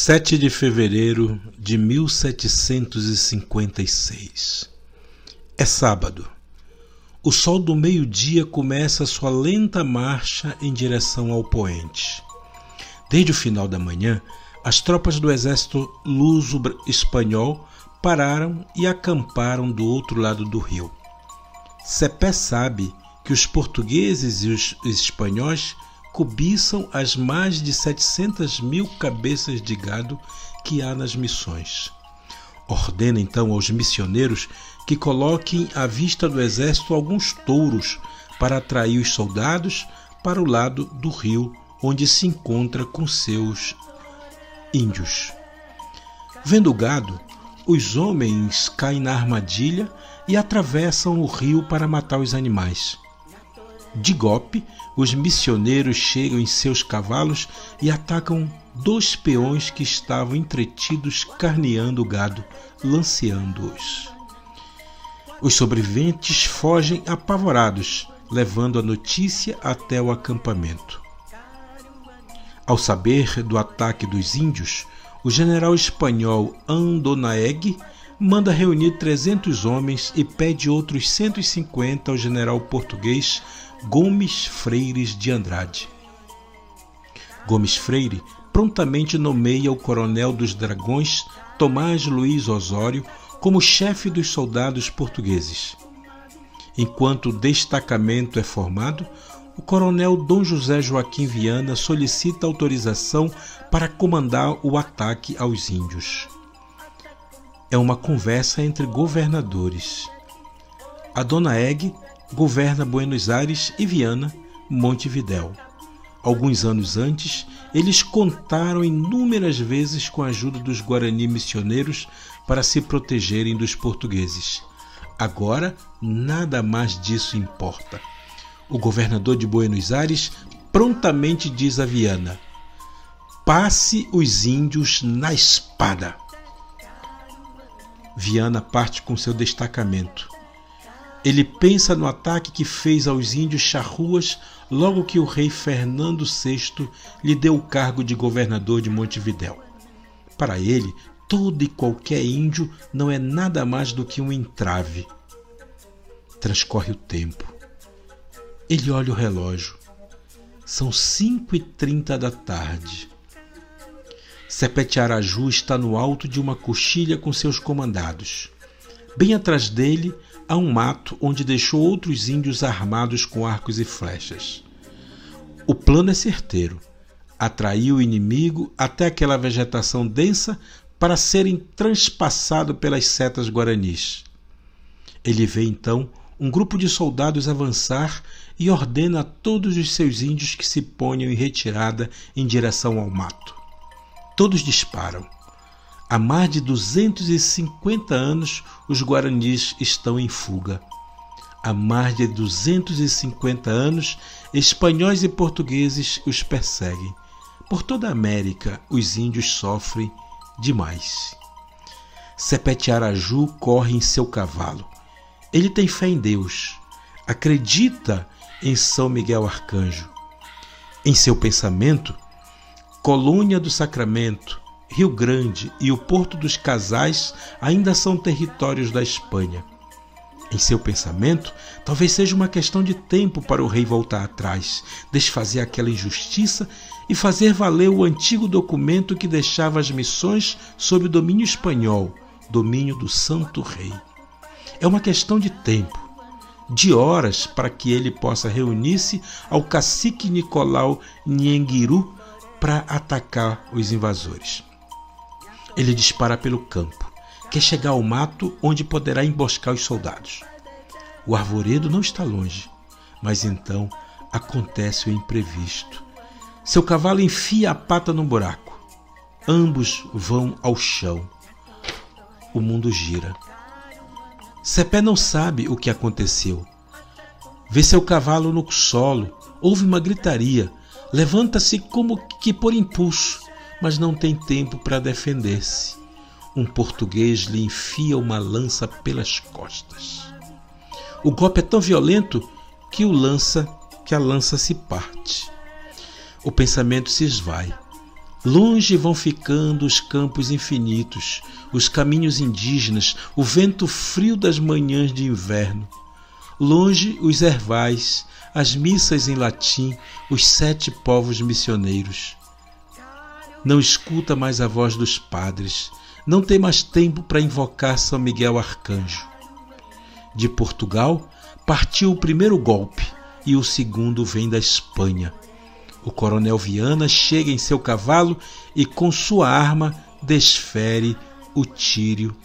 7 de fevereiro de 1756. É sábado. O sol do meio-dia começa sua lenta marcha em direção ao poente. Desde o final da manhã, as tropas do exército luso-espanhol pararam e acamparam do outro lado do rio. Cepé sabe que os portugueses e os espanhóis cobiçam as mais de 700.000 cabeças de gado que há nas missões. Ordena então aos missioneiros que coloquem à vista do exército alguns touros para atrair os soldados para o lado do rio onde se encontra com seus índios. Vendo o gado, os homens caem na armadilha e atravessam o rio para matar os animais. De golpe, os missioneiros chegam em seus cavalos e atacam 2 peões que estavam entretidos carneando o gado, lanceando-os. Os sobreviventes fogem apavorados, levando a notícia até o acampamento. Ao saber do ataque dos índios, o general espanhol Andonaegui manda reunir 300 homens e pede outros 150 ao general português Gomes Freire de Andrade. Gomes Freire prontamente nomeia o coronel dos dragões Tomás Luiz Osório como chefe dos soldados portugueses. Enquanto o destacamento é formado, o coronel Dom José Joaquim Viana solicita autorização para comandar o ataque aos índios. É uma conversa entre governadores. Andonaegui governa Buenos Aires e Viana, Montevidéu. Alguns anos antes, eles contaram inúmeras vezes com a ajuda dos Guarani missioneiros para se protegerem dos portugueses. Agora, nada mais disso importa. O governador de Buenos Aires prontamente diz a Viana: passe os índios na espada. Viana parte com seu destacamento. Ele pensa no ataque que fez aos índios charruas logo que o rei Fernando VI lhe deu o cargo de governador de Montevidéu. Para ele, todo e qualquer índio não é nada mais do que um entrave. Transcorre o tempo. Ele olha o relógio. São 5h30 da tarde. Cepete Araju está no alto de uma coxilha com seus comandados. Bem atrás dele, há um mato onde deixou outros índios armados com arcos e flechas. O plano é certeiro: atrair o inimigo até aquela vegetação densa para serem transpassados pelas setas guaranis. Ele vê então um grupo de soldados avançar e ordena a todos os seus índios que se ponham em retirada em direção ao mato. Todos disparam. Há mais de 250 anos, os guaranis estão em fuga. Há mais de 250 anos, espanhóis e portugueses os perseguem. Por toda a América, os índios sofrem demais. Cepete Araju corre em seu cavalo. Ele tem fé em Deus. Acredita em São Miguel Arcanjo. Em seu pensamento, Colônia do Sacramento, Rio Grande e o Porto dos Casais ainda são territórios da Espanha. Em seu pensamento, talvez seja uma questão de tempo para o rei voltar atrás, desfazer aquela injustiça e fazer valer o antigo documento que deixava as missões sob o domínio espanhol, domínio do Santo Rei. É uma questão de tempo, de horas, para que ele possa reunir-se ao cacique Nicolau Nhenguiru para atacar os invasores. Ele dispara pelo campo, quer chegar ao mato onde poderá emboscar os soldados. O arvoredo não está longe, mas então acontece o imprevisto. Seu cavalo enfia a pata num buraco. Ambos vão ao chão. O mundo gira. Cepé não sabe o que aconteceu. Vê seu cavalo no solo, ouve uma gritaria, levanta-se como que por impulso, mas não tem tempo para defender-se. Um português lhe enfia uma lança pelas costas. O golpe é tão violento que a lança se parte. O pensamento se esvai. Longe vão ficando os campos infinitos, os caminhos indígenas, o vento frio das manhãs de inverno. Longe os ervais, as missas em latim, os 7 povos missioneiros. Não escuta mais a voz dos padres, não tem mais tempo para invocar São Miguel Arcanjo. De Portugal partiu o primeiro golpe e o segundo vem da Espanha. O coronel Viana chega em seu cavalo e com sua arma desfere o tiro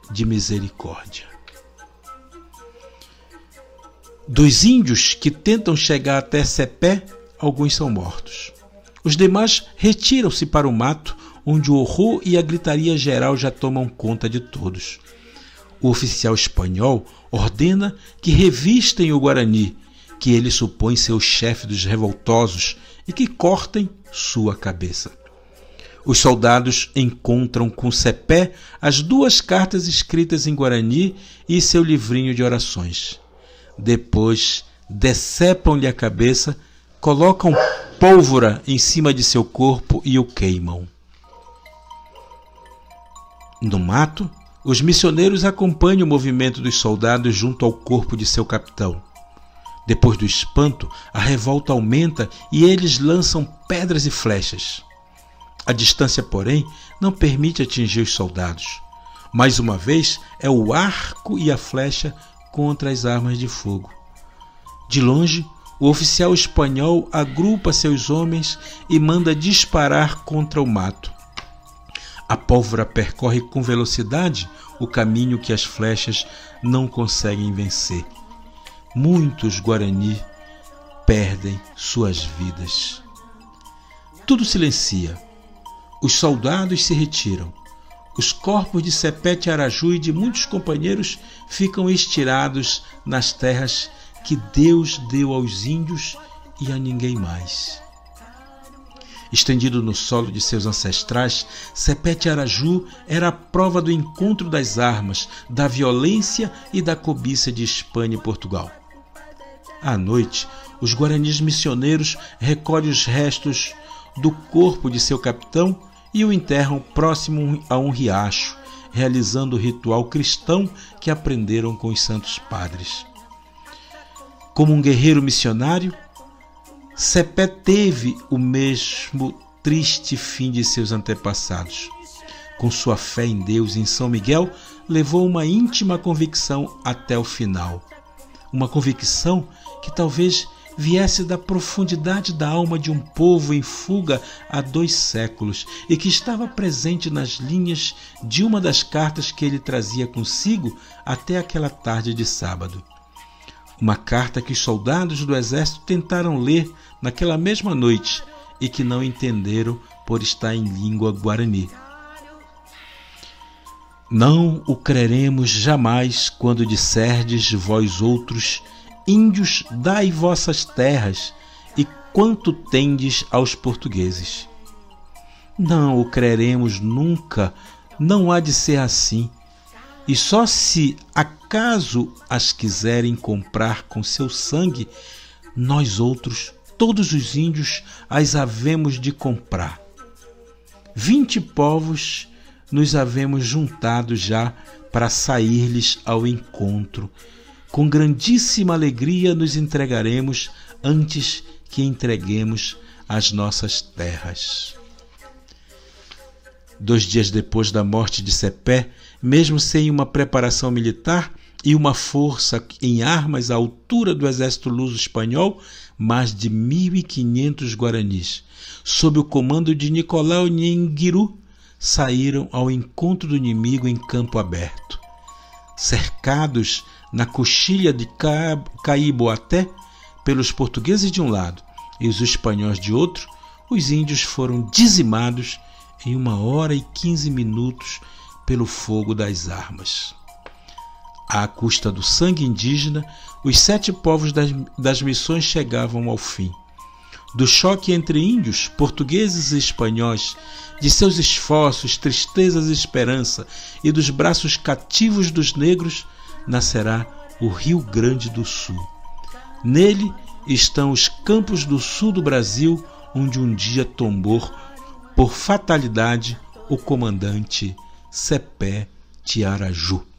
de misericórdia. Dos índios que tentam chegar até Cepé, alguns são mortos. Os demais retiram-se para o mato, onde o horror e a gritaria geral já tomam conta de todos. O oficial espanhol ordena que revistem o Guarani, que ele supõe ser o chefe dos revoltosos, e que cortem sua cabeça. Os soldados encontram com Cepé as 2 cartas escritas em Guarani e seu livrinho de orações. Depois decepam-lhe a cabeça, colocam pólvora em cima de seu corpo e o queimam. No mato, os missioneiros acompanham o movimento dos soldados junto ao corpo de seu capitão. Depois do espanto, a revolta aumenta e eles lançam pedras e flechas. A distância, porém, não permite atingir os soldados. Mais uma vez, é o arco e a flecha contra as armas de fogo. De longe, o oficial espanhol agrupa seus homens e manda disparar contra o mato. A pólvora percorre com velocidade o caminho que as flechas não conseguem vencer. Muitos Guarani perdem suas vidas. Tudo silencia. Os soldados se retiram. Os corpos de Sepete Araju e de muitos companheiros ficam estirados nas terras que Deus deu aos índios e a ninguém mais. Estendido no solo de seus ancestrais, Sepete Araju era a prova do encontro das armas, da violência e da cobiça de Espanha e Portugal. À noite, os guaranis missioneiros recolhem os restos do corpo de seu capitão e o enterram próximo a um riacho, realizando o ritual cristão que aprenderam com os santos padres. Como um guerreiro missionário, Cepé teve o mesmo triste fim de seus antepassados. Com sua fé em Deus e em São Miguel, levou uma íntima convicção até o final. Uma convicção que talvez viesse da profundidade da alma de um povo em fuga há 2 séculos e que estava presente nas linhas de uma das cartas que ele trazia consigo até aquela tarde de sábado. Uma carta que os soldados do exército tentaram ler naquela mesma noite e que não entenderam por estar em língua guarani. Não o creremos jamais quando disserdes vós outros: índios, dai vossas terras, e quanto tendes aos portugueses. Não o creremos nunca, não há de ser assim. E só se acaso as quiserem comprar com seu sangue, nós outros, todos os índios, as havemos de comprar. 20 povos nos havemos juntado já para sair-lhes ao encontro. Com grandíssima alegria nos entregaremos antes que entreguemos as nossas terras. 2 dias depois da morte de Cepé, mesmo sem uma preparação militar e uma força em armas à altura do exército luso-espanhol, mais de 1.500 guaranis, sob o comando de Nicolau Nhenguiru, saíram ao encontro do inimigo em campo aberto. Cercados na coxilha de Caiboaté pelos portugueses de um lado e os espanhóis de outro, os índios foram dizimados em 1h15 pelo fogo das armas. À custa do sangue indígena, os 7 povos das missões chegavam ao fim. Do choque entre índios, portugueses e espanhóis, de seus esforços, tristezas e esperança, e dos braços cativos dos negros, nascerá o Rio Grande do Sul. Nele estão os campos do sul do Brasil, onde um dia tombou por fatalidade, o comandante Cepé Tiaraju.